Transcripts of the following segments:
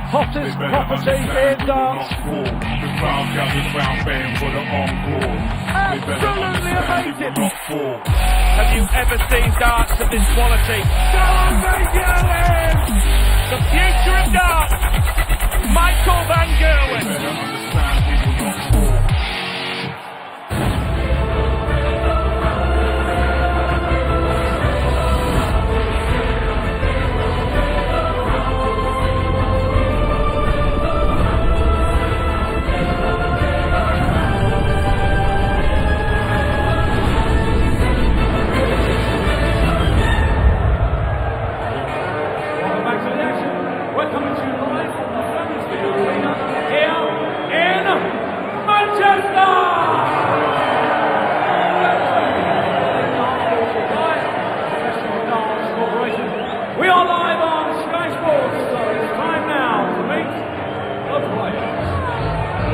hottest property in darts. The crowd gathers round band for the encore. Absolutely amazing. Have you ever seen darts of this quality? Go on, Gerwen! The future of darts, Michael van Gerwen. We are live on Sky Sports, so it's time now to meet the players.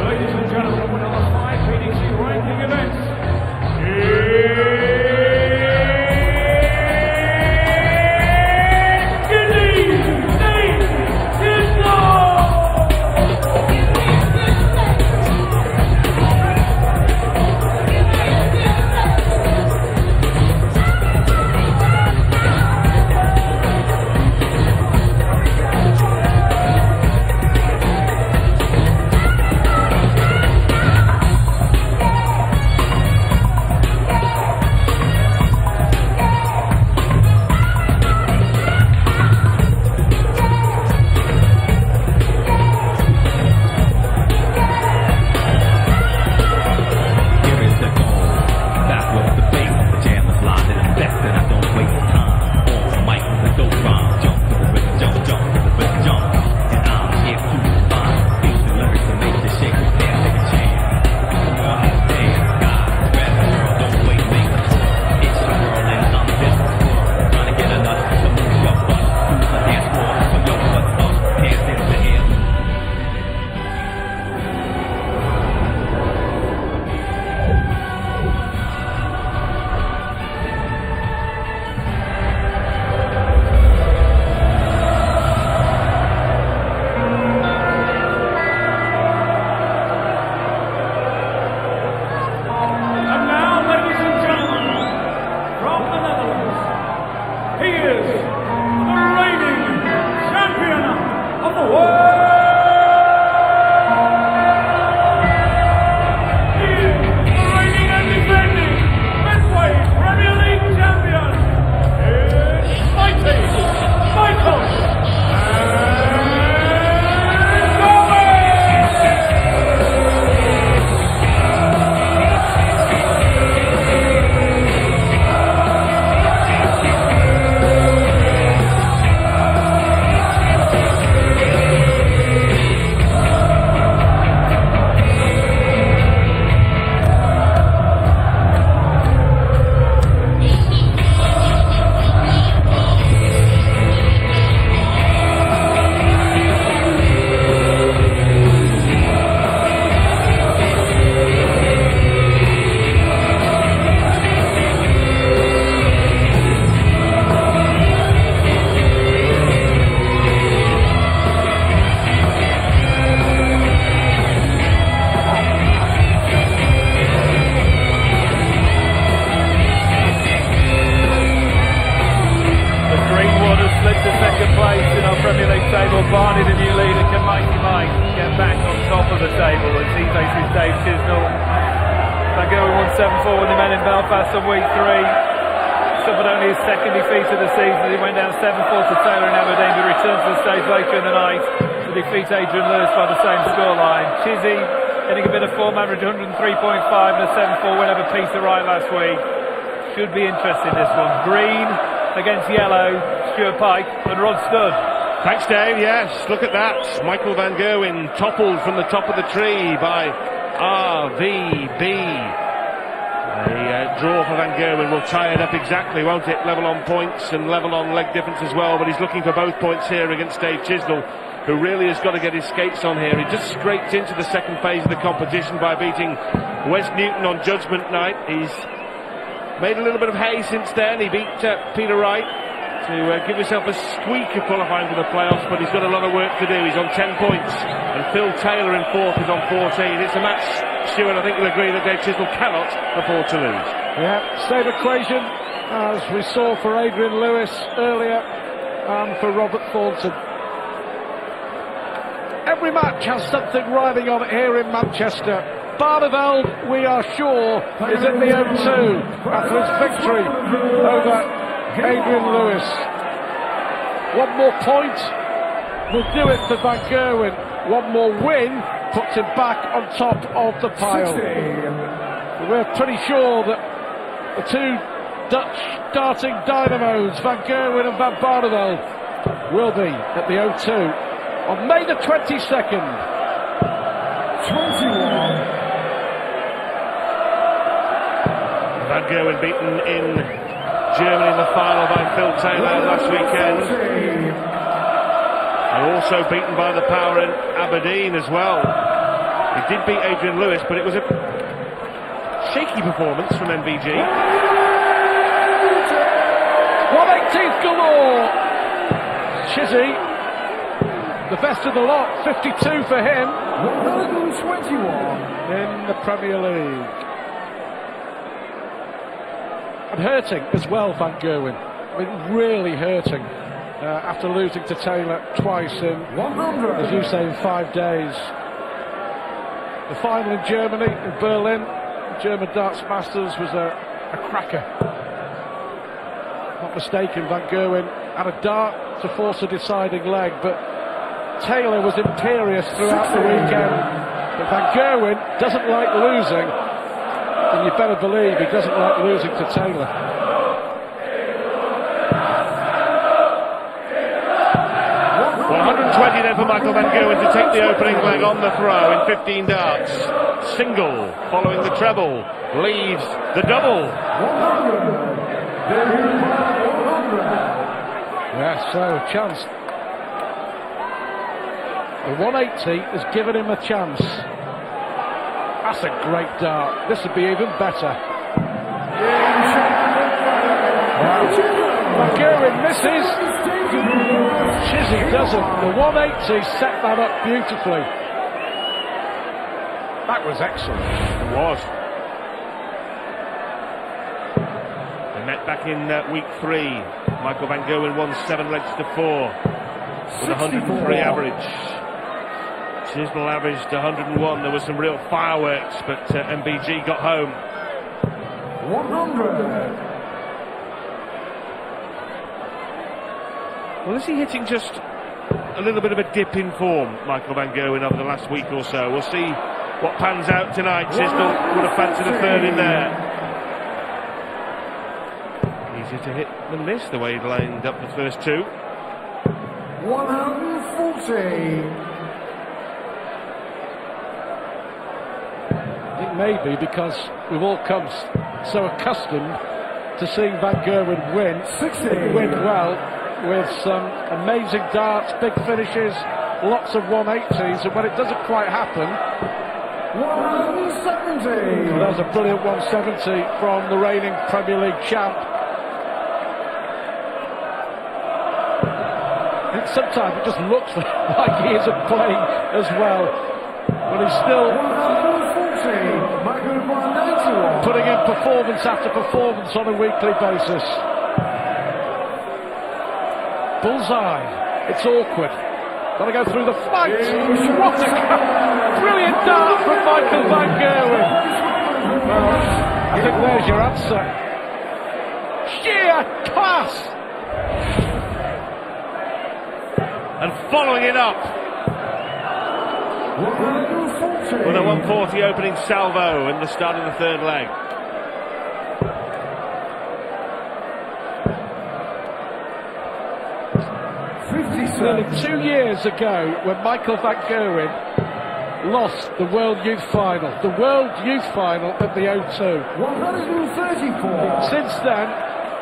Ladies and gentlemen, one of the 5 PDC ranking events. Barney, the new leader, can Mikey Mike get back on top of the table as he faces Dave Chisnall? Van Gerwen won 7-4 with the men in Belfast on week 3. Suffered only his second defeat of the season. He went down 7-4 to Taylor in Aberdeen, but returned to the stage later in the night to defeat Adrian Lewis by the same scoreline. Chizzy getting a bit of form, average 103.5 and a 7-4 win over Peter Wright last week. Should be interesting, this one. Green against yellow, Stuart Pike and Rod Studd. Thanks, Dave. Yes, look at that. Michael van Gerwen toppled from the top of the tree by RVB. A draw for Van Gerwen will tie it up exactly, won't it? Level on points and level on leg difference as well, but he's looking for both points here against Dave Chisnall, who really has got to get his skates on here. He just scraped into the second phase of the competition by beating West Newton on Judgment Night. He's made a little bit of hay since then. He beat Peter Wright to give himself a squeak of qualifying for the playoffs, but he's got a lot of work to do. He's on 10 points, and Phil Taylor in 4th is on 14. It's a match, Stuart, I think you'll agree that Dave Chisnall cannot afford to lose. Yeah, same equation as we saw for Adrian Lewis earlier and for Robert Thornton. Every match has something riding on it here in Manchester. Barneveld, we are sure, is in the O2 after his victory over Adrian Lewis. One more point will do it for Van Gerwen. One more win puts him back on top of the pile. We're pretty sure that the two Dutch starting dynamos, Van Gerwen and Van Barneveld, will be at the O2 on May the 22nd. 21. Van Gerwen beaten in Germany in the final by Phil Taylor last weekend. And also beaten by the power in Aberdeen as well. He did beat Adrian Lewis, but it was a shaky performance from MVG. 118th galore. Chizzy, the best of the lot, 52 for him. 121. In the Premier League. And hurting as well, Van Gerwen. I mean, really hurting. After losing to Taylor twice in, 100. as you say, in 5 days. The final in Germany, in Berlin, the German Darts Masters, was a cracker. Not mistaken, Van Gerwen had a dart to force a deciding leg, but Taylor was imperious throughout the weekend. But Van Gerwen doesn't like losing, and you better believe he doesn't like losing to Taylor. 120 then for Michael Van Gerwen to take the opening leg on the throw in 15 darts. Single, following the treble, leaves the double. 100. Yeah, so chance. The 180 has given him a chance. That's a great dart. This would be even better. Van Gerwen misses. Chizzy doesn't. The 180 set that up beautifully. That was excellent. It was. They met back in week 3. Michael Van Gerwen won 7 legs to 4 with 103 average. Chisnall averaged 101. There was some real fireworks, but MBG got home. 100. Well, is he hitting just a little bit of a dip in form, Michael Van Gerwen, over the last week or so? We'll see what pans out tonight. Chisnall would have fancied a third in there. Easier to hit than miss, the way he lined up the first 2. 140. It may be because we've all come so accustomed to seeing Van Gerwen win. 60. Win well, with some amazing darts, big finishes, lots of 180s, and when it doesn't quite happen, 170. well, there's a brilliant 170 from the reigning Premier League champ. And sometimes it just looks like he isn't playing as well, but he's still 140. putting in performance after performance on a weekly basis. Bullseye. It's awkward. Got to go through the flanks. What a brilliant dart from Michael Van Gerwen. Well, I think there's your answer. Sheer class. And following it up with a 140 opening salvo in the start of the third leg. Nearly 2 years ago, when Michael Van Gerwen lost the World Youth Final, at the O2. 134. Since then,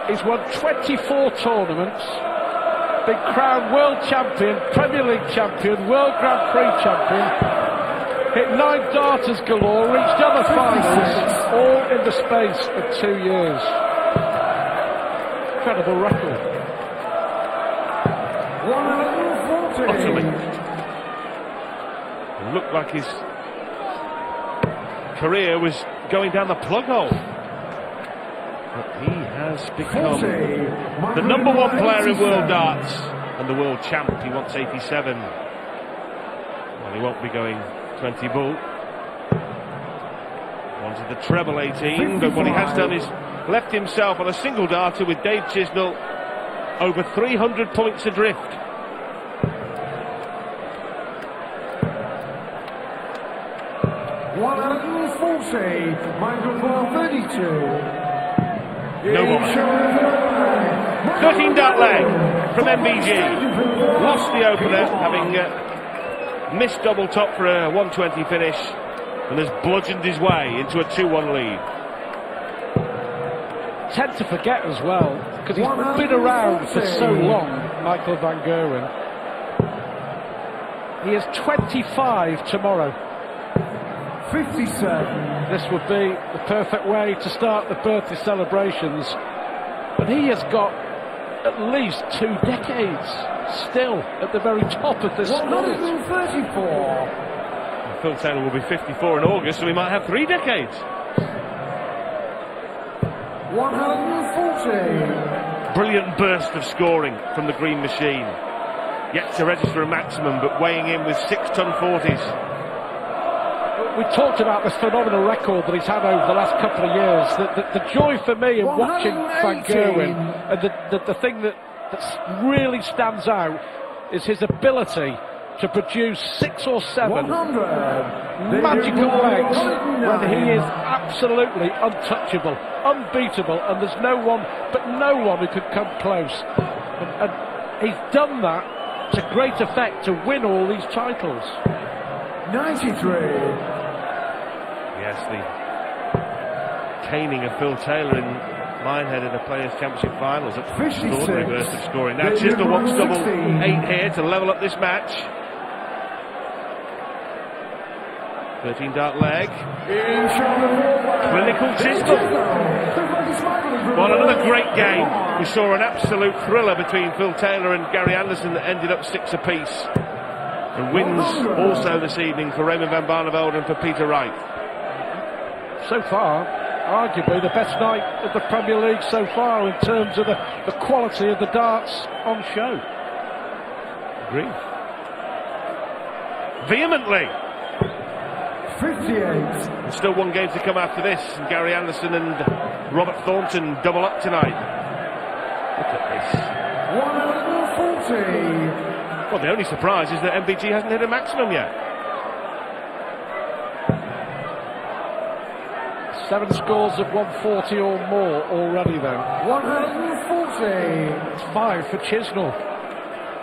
he's won 24 tournaments, been crowned World Champion, Premier League Champion, World Grand Prix Champion, hit 9 darters galore, reached other finals, all in the space of 2 years. Incredible record. Utterly. It looked like his career was going down the plug hole. But he has become the number one player in world darts and the world champ. He wants 87. Well, he won't be going 20 ball. Wanted the treble 18, but what he has done is left himself on a single darter with Dave Chisnall over 300 points adrift. No more. 13 dart leg from MBG. Lost the opener, having missed double top for a 120 finish, and has bludgeoned his way into a 2-1 lead. Tend to forget as well, because he's been around for so long, Michael van Gerwen. He is 25 tomorrow. 57. This would be the perfect way to start the birthday celebrations. But he has got at least 2 decades still at the very top of this sport. 134. Phil Taylor will be 54 in August, so we might have 3 decades. 140. Brilliant burst of scoring from the green machine. Yet to register a maximum, but weighing in with 6-ton 40s. We talked about this phenomenal record that he's had over the last couple of years. The joy for me in watching Van Gerwen, and the thing that really stands out is his ability to produce 6 or 7 magical legs when he is absolutely untouchable, unbeatable, and there's no one who could come close. And he's done that to great effect to win all these titles. 93. Yes, the caning of Phil Taylor in Minehead in the Players' Championship Finals. That's an extraordinary burst of scoring. Now Chisnall wants double 8 here to level up this match. 13 dart leg. Clinical Chisnall. Well, another great game. We saw an absolute thriller between Phil Taylor and Gary Anderson that ended up 6 apiece. And wins also this evening for Raymond van Barneveld and for Peter Wright. So far, arguably the best night of the Premier League so far in terms of the quality of the darts on show. Agree. Vehemently. 58. And still 1 game to come after this, and Gary Anderson and Robert Thornton double up tonight. Look at this. 140. Well, the only surprise is that MBG hasn't hit a maximum yet. 7 scores of 140 or more already, though. 140. It's 5 for Chisnall.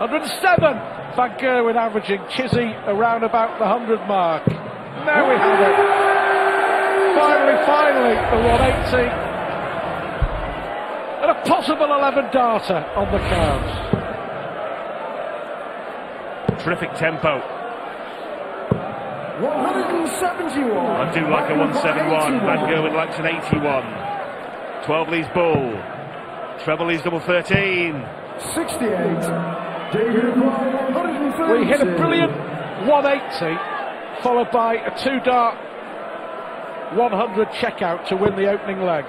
107. Van Gerwen averaging. Chizzy around about the 100 mark. Now we have it. Finally, the 180. And a possible 11 darter on the cards. Terrific tempo. 171. I do like a 171. Van Gerwen likes an 81. 12 leads ball. Treble leads double 13. 68. We hit a brilliant 180, followed by a 2 dart 100 checkout to win the opening leg.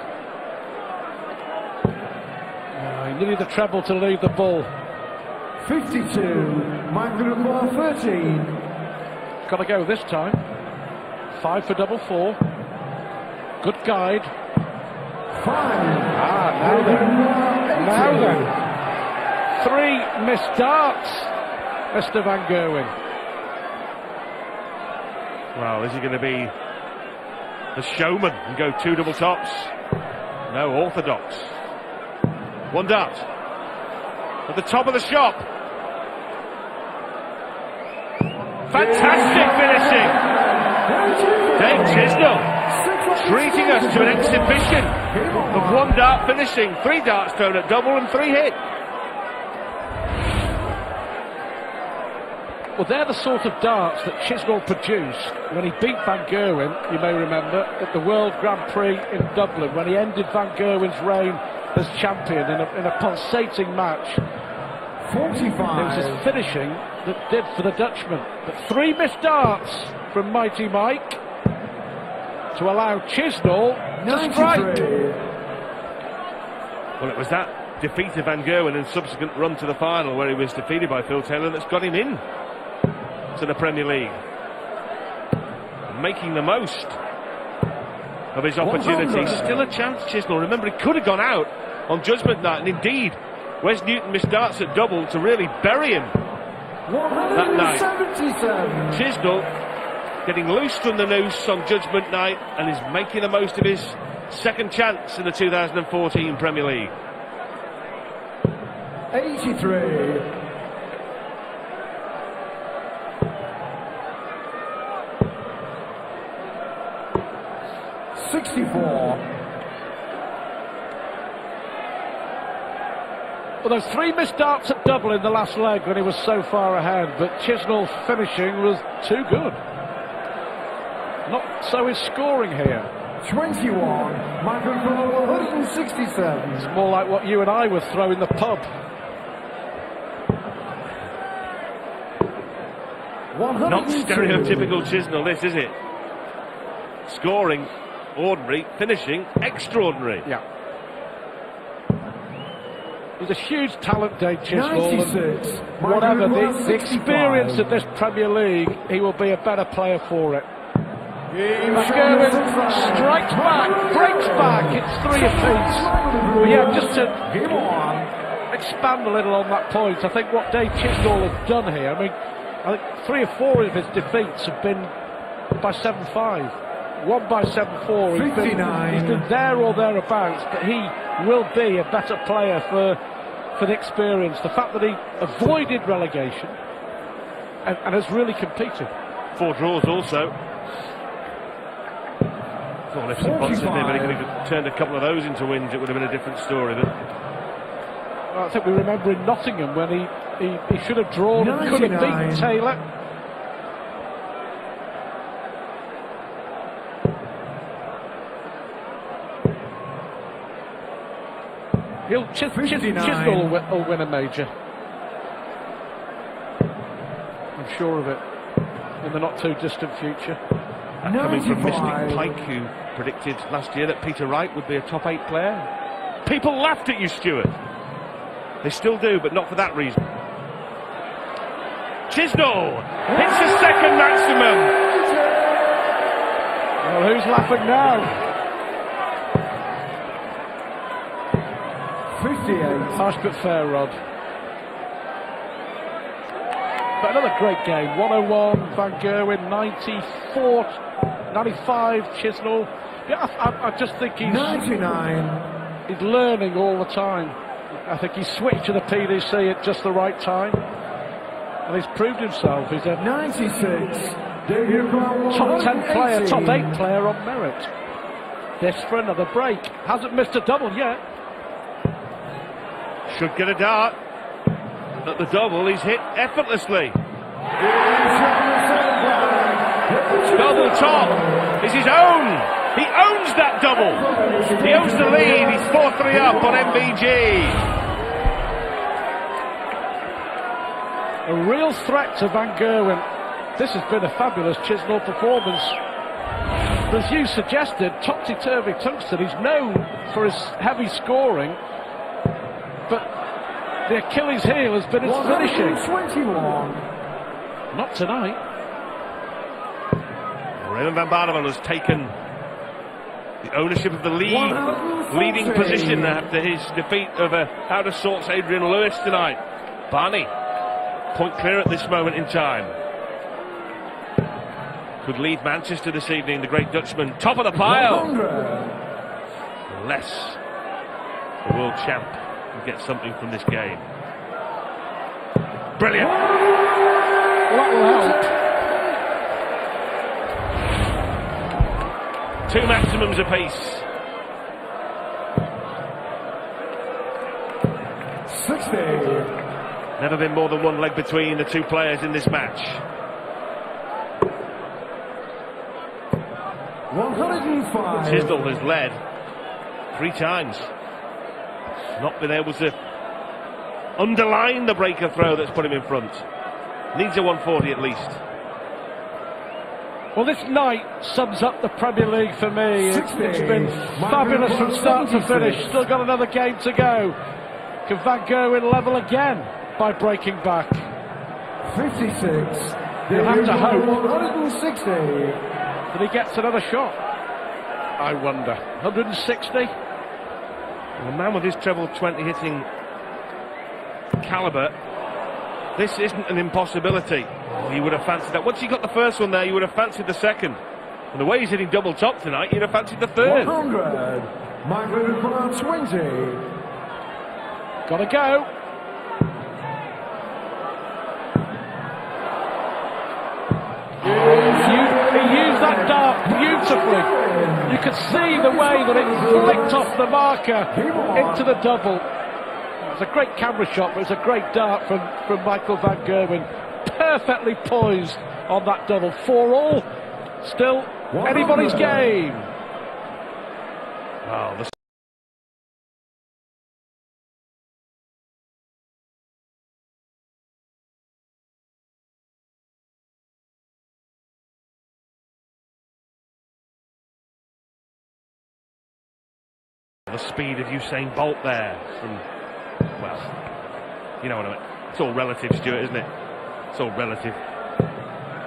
He needed the treble to lead the ball. 52. Michael 13. Got to go this time. 5 for double 4. Good guide. 5. Now then. 3 missed darts, Mr. Van Gerwen. Well, is he going to be the showman and go 2 double tops? No, orthodox. 1 dart. At the top of the shop. Fantastic finishing. Dave Chisnall treating us to an exhibition of 1 dart finishing. 3 darts thrown at double and 3 hit. Well, they're the sort of darts that Chisnall produced when he beat Van Gerwen, you may remember, at the World Grand Prix in Dublin, when he ended Van Gerwen's reign as champion in a pulsating match. 45. It was his finishing that did for the Dutchman. But 3 missed darts from Mighty Mike to allow Chisnall to strike. 93. Well, it was that defeat of Van Gerwen and subsequent run to the final where he was defeated by Phil Taylor that's got him in to the Premier League. Making the most of his opportunity. Still a chance, Chisnall. Remember, he could have gone out on judgment night, and indeed Wes Newton missed darts at double to really bury him that night. 177. Chisnall getting loose from the noose on judgment night and is making the most of his second chance in the 2014 Premier League. 83. Well, those 3 missed darts at double in the last leg when he was so far ahead, but Chisnall's finishing was too good. Not so his scoring here. 21. Microphone 167. It's more like what you and I would throw in the pub. 102. Not stereotypical Chisnall, this, is it? Scoring ordinary, finishing extraordinary. Yeah. He's a huge talent, Dave Chisnall. 96. Whatever the 165. experience of this Premier League, he will be a better player for it. Gerwen strikes back, breaks back. It's 3 apiece. But yeah, just to expand a little on that point, I think what Dave Chisnall has done here, I mean, I think 3 or 4 of his defeats have been by 7-5. 1 by 7-4. He's been there or thereabouts, but he will be a better player for the experience. The fact that he avoided relegation and has really competed. 4 draws also. Thought if some boxes there, but he could have turned a couple of those into wins, it would have been a different story. But I think we remember in Nottingham when he should have drawn and could have beaten Taylor. Chisnall will win a major. I'm sure of it. In the not too distant future. That coming from Mystic Pike, who predicted last year that Peter Wright would be a top 8 player. People laughed at you, Stuart. They still do, but not for that reason. Chisnall hits the second maximum. Well, who's laughing now? 58. Harsh but fair, Rod. But another great game. 101, Van Gerwen, 94, 95, Chisnall. Yeah, I just think he's 99. He's learning all the time. I think he switched to the PDC at just the right time. And he's proved himself. He's a 96. top 10 player, top 8 player on merit. This for another break. Hasn't missed a double yet. Should get a dart. At the double, he's hit effortlessly. Double top is his own. He owns that double. He owns the lead. He's 4-3 up on MVG. A real threat to Van Gerwen. This has been a fabulous Chisnall performance. But as you suggested, topsy-turvy tungsten. He's known for his heavy scoring, but the Achilles heel has been his finishing. 21. Not tonight. Raymond van Barneveld has taken the ownership of the leading position after his defeat over out of sorts Adrian Lewis tonight. Barney, point clear at this moment in time. Could lead Manchester this evening, the great Dutchman, top of the pile. 100. Unless the world champ can get something from this game. Brilliant. Well, that will help. 2 maximums apiece. 60. Never been more than 1 leg between the 2 players in this match. 105. Chisnall has led 3 times. Not been able to underline the breaker throw that's put him in front. Needs a 140 at least. Well, this night sums up the Premier League for me. It's been fabulous from start to finish. Still got another game to go. Can Van Gerwen level again by breaking back? 56. You'll have to hope 160. that he gets another shot. I wonder. 160? A man with his treble 20 hitting calibre, this isn't an impossibility. You would have fancied that. Once you got the first one there, you would have fancied the second. And the way he's hitting double top tonight, you'd have fancied the third. 100. Michael 20. Gotta go. He used that dart beautifully. You could see the way that it flicked off the marker into the double. It was a great camera shot, but it was a great dart from Michael Van Gerwen. Perfectly poised on that double. 4-all. Still anybody's game. Wow, the speed of Usain Bolt there from, well, you know what I mean. It's all relative, Stuart, isn't it? It's all relative.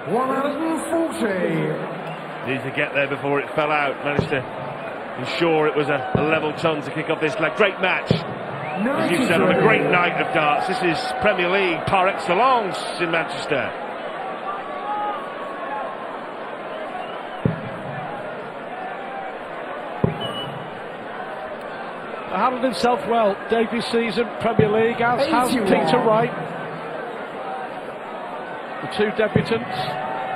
140. Needs to get there before it fell out. Managed to ensure it was a level ton to kick off this leg. Great match. As you said, on a great night of darts. This is Premier League par excellence in Manchester. Handled himself well. Debut season, Premier League, as has Peter Wright. The two debutants.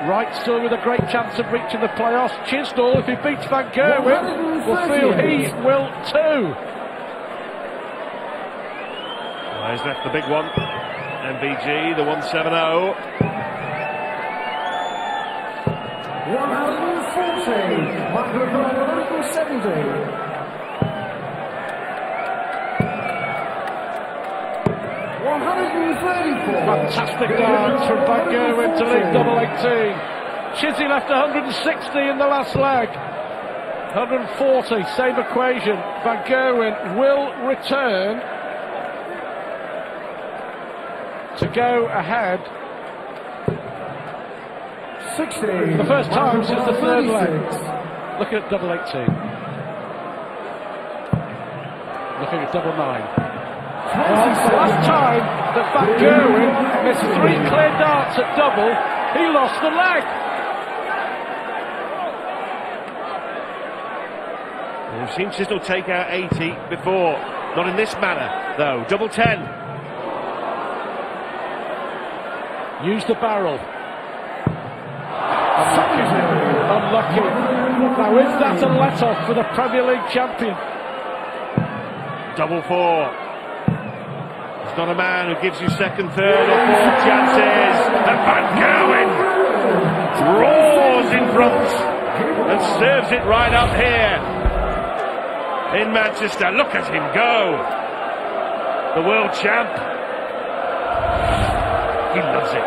Wright still with a great chance of reaching the playoffs. Chisnall, if he beats Van Gerwen, will feel he will too. Well, he's left the big one. MVG, the 170. 140. Michael 170. 134. Fantastic dance from Van Gerwen to lead double 18. Chizzy left 160 in the last leg. 140, same equation. Van Gerwen will return to go ahead. 60. For the first time since the third leg. Looking at double 18. Looking at double 9. Well, the last time that Van Gerwen missed 3 clear darts at double, he lost the leg. We've seen Chisnall take out 80 before. Not in this manner, though. Double 10. Use the barrel. Unlucky. Now, is that a let-off for the Premier League champion? Double 4. Not a man who gives you second, third or fourth chances. And Van Gerwen roars in front and serves it right up here in Manchester. Look at him go. The world champ. He loves it.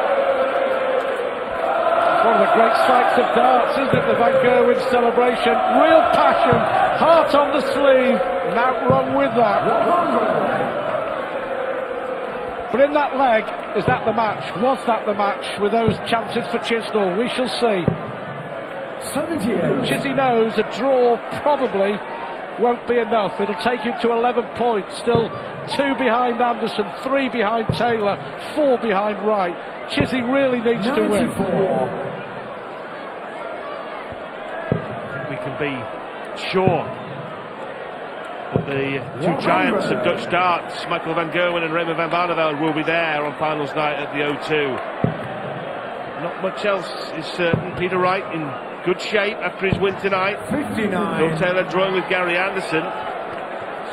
One of the great sights of darts, isn't it? The Van Gerwen celebration. Real passion. Heart on the sleeve. Not wrong with that. But in that leg, is that the match? Was that the match with those chances for Chisnall? We shall see. 78. Chizzy knows a draw probably won't be enough. It'll take him to 11 points. Still 2 behind Anderson, 3 behind Taylor, 4 behind Wright. Chizzy really needs to win. We can be sure that the two giants of Dutch darts, Michael van Gerwen and Raymond van Barneveld, will be there on finals night at the O2. Not much else is certain. Peter Wright in good shape after his win tonight. 59. Phil Taylor drawing with Gary Anderson.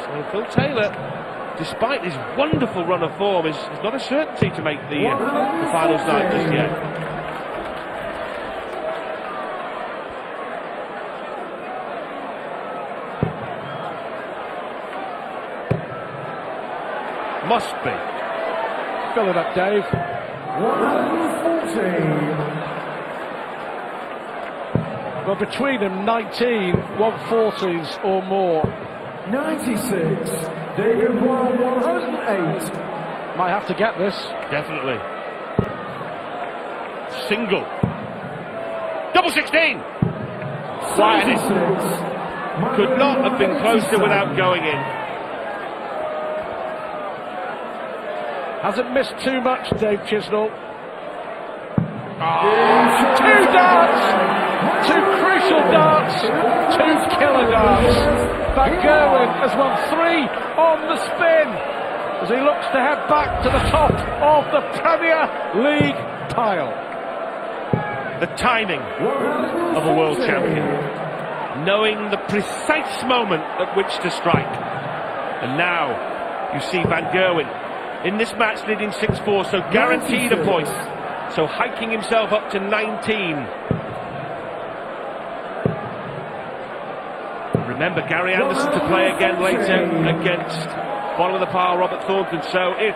So Phil Taylor, despite his wonderful run of form, is not a certainty to make the finals night just yet. Must be. Fill it up, Dave. 140. Well, between them, 19 140s or more. 96. David Brown, 108. Might have to get this. Definitely. Single. Double 16. Fired it. 76. Could not have been closer without going in. Hasn't missed too much, Dave Chisnall. Two darts! Two crucial darts! Two killer darts! Van Gerwen has won 3 on the spin as he looks to head back to the top of the Premier League pile. The timing of a world champion. Knowing the precise moment at which to strike. And now you see Van Gerwen in this match leading 6-4, so guaranteed a point. So hiking himself up to 19. Remember, Gary Anderson to play again later against bottom of the pile Robert Thornton. So if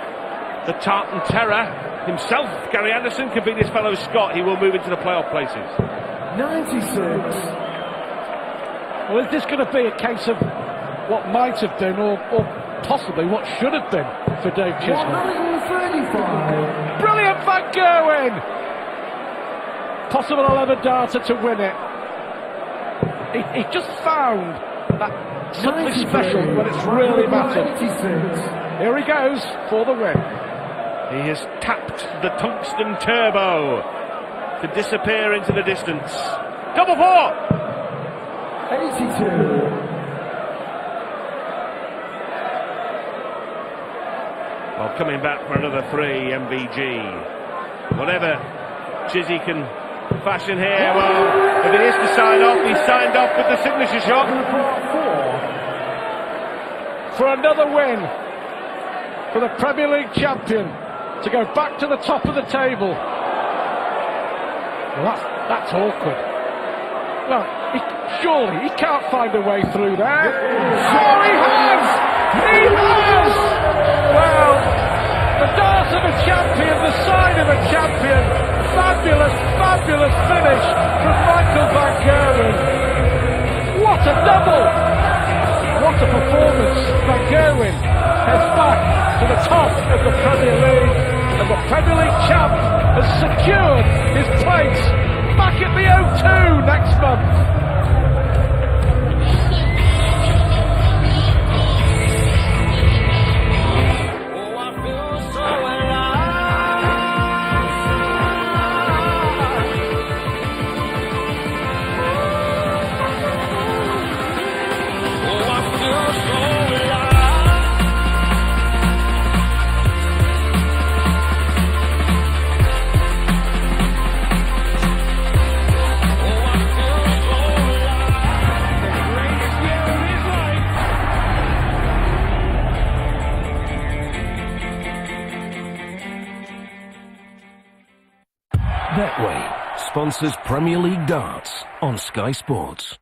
the Tartan Terror himself, Gary Anderson, can beat his fellow Scot, he will move into the playoff places. 96. Well, is this going to be a case of what might have been or possibly what should have been for Dave Chisnall? 135. Brilliant Van Gerwen! Possible 11-darter to win it. He just found that something special when it's really mattered. 86. Here he goes for the win. He has tapped the tungsten turbo to disappear into the distance. Double 4! 82. Well, coming back for another 3, MVG. Whatever Chizzy can fashion here, well, if it is to sign off, he's signed off with the signature shot. For another win for the Premier League champion to go back to the top of the table. Well, that's awkward. Well, surely he can't find a way through there. Oh, he has! He has! Well, the dart of a champion, the sign of a champion. Fabulous, fabulous finish from Michael Van Gerwen. What a double! What a performance! Van Gerwen heads back to the top of the Premier League, and the Premier League champ has secured his place back at the O2 next month. Betway sponsors Premier League darts on Sky Sports.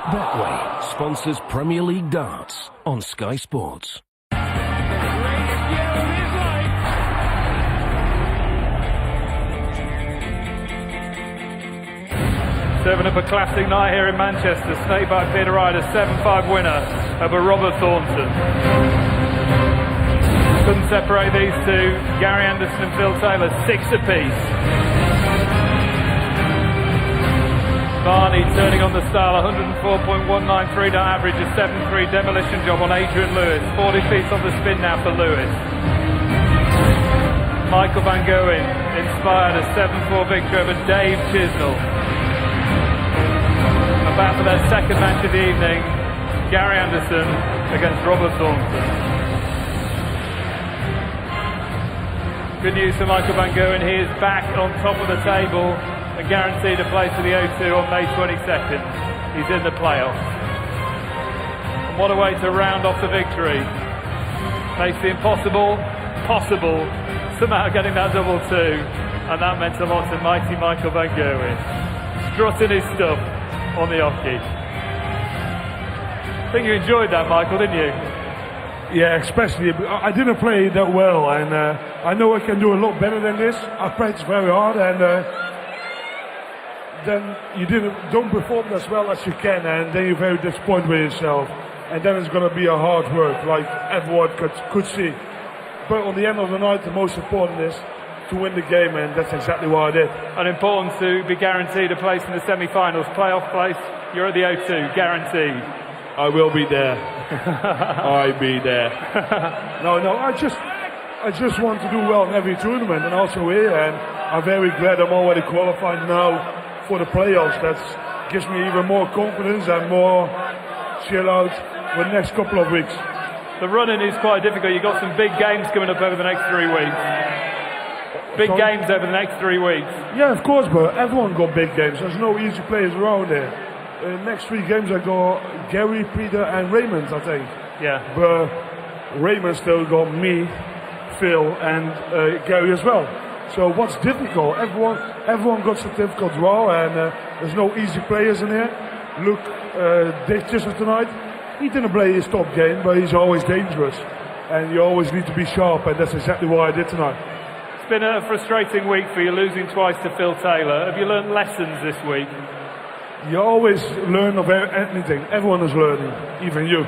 Betway sponsors Premier League darts on Sky Sports. Serving up a classic night here in Manchester. Snakebite Peter Ryder, 7-5 winner over Robert Thornton. Couldn't separate these two. Gary Anderson and Phil Taylor, 6 apiece. Barney turning on the style, 104.193 dot average, a 7-3 demolition job on Adrian Lewis. 40 piece on the spin now for Lewis. Michael Van Gerwen inspired a 7-4 victory over Dave Chisnall. Back for their second match of the evening, Gary Anderson against Robert Thornton. Good news for Michael Van Gerwen, he is back on top of the table and guaranteed a place for the O2 on May 22nd. He's in the playoffs. And what a way to round off the victory. Makes the impossible possible, somehow getting that double two, and that meant a lot to mighty Michael Van Gerwen. Strutting his stuff on the hockey. I think you enjoyed that, Michael, didn't you? Yeah, especially. I didn't play that well, and I know I can do a lot better than this. I practiced very hard, and then you don't perform as well as you can, and then you're very disappointed with yourself. And then it's going to be a hard work, like everyone could see. But on the end of the night, the most important is to win the game, and that's exactly what I did. And important to be guaranteed a place in the semi-finals, playoff place. You're at the O2, guaranteed. I will be there. I'll be there. No, I just want to do well in every tournament, and also here. And I'm very glad I'm already qualified now for the playoffs. That gives me even more confidence and more chill out for the next couple of weeks. The running is quite difficult. You've got some big games coming up over the next 3 weeks. Big games over the next 3 weeks. Yeah, of course, but everyone got big games. There's no easy players around there. Next 3 games I got Gary, Peter and Raymond, I think. Yeah. But Raymond still got me, Phil and Gary as well. So what's difficult? Everyone got certificates as well, and there's no easy players in here. Look, Dave Chisnall tonight, he didn't play his top game, but he's always dangerous. And you always need to be sharp, and that's exactly what I did tonight. It's been a frustrating week for you, losing twice to Phil Taylor. Have you learned lessons this week? You always learn of anything. Everyone is learning, even you.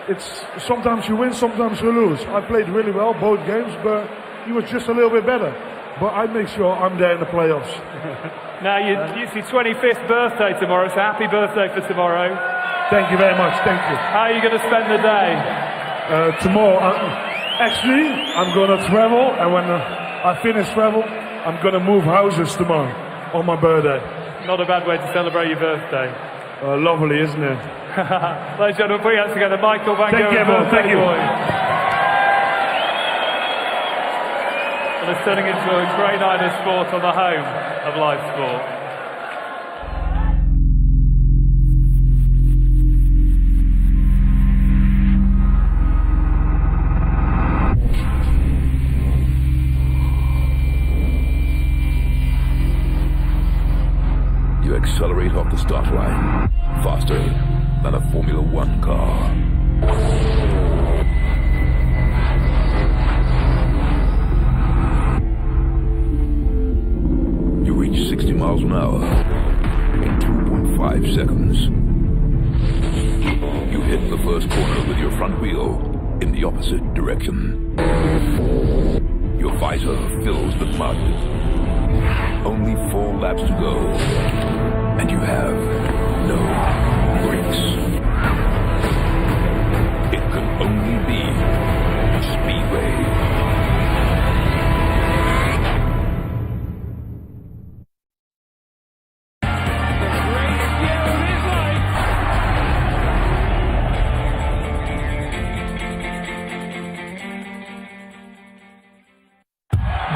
It's sometimes you win, sometimes you lose. I played really well both games, but he was just a little bit better. But I make sure I'm there in the playoffs. Now, it's your 25th birthday tomorrow, so happy birthday for tomorrow. Thank you very much, thank you. How are you going to spend the day? Tomorrow, actually, I'm going to travel, and when I finish travel, I'm going to move houses tomorrow on my birthday. Not a bad way to celebrate your birthday. Lovely, isn't it? Ladies and gentlemen, put your hands together. Michael Van Gerwen. Thank you, everyone. Thank you. And it's turning into a great night of sport on the home of live sport. You accelerate off the start line faster than a Formula One car. You reach 60 miles an hour in 2.5 seconds. You hit the first corner with your front wheel in the opposite direction. Your visor fills with mud. Only 4 laps to go, and you have no brakes. It can only be Speedway.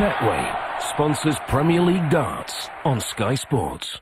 Betway sponsors Premier League darts on Sky Sports.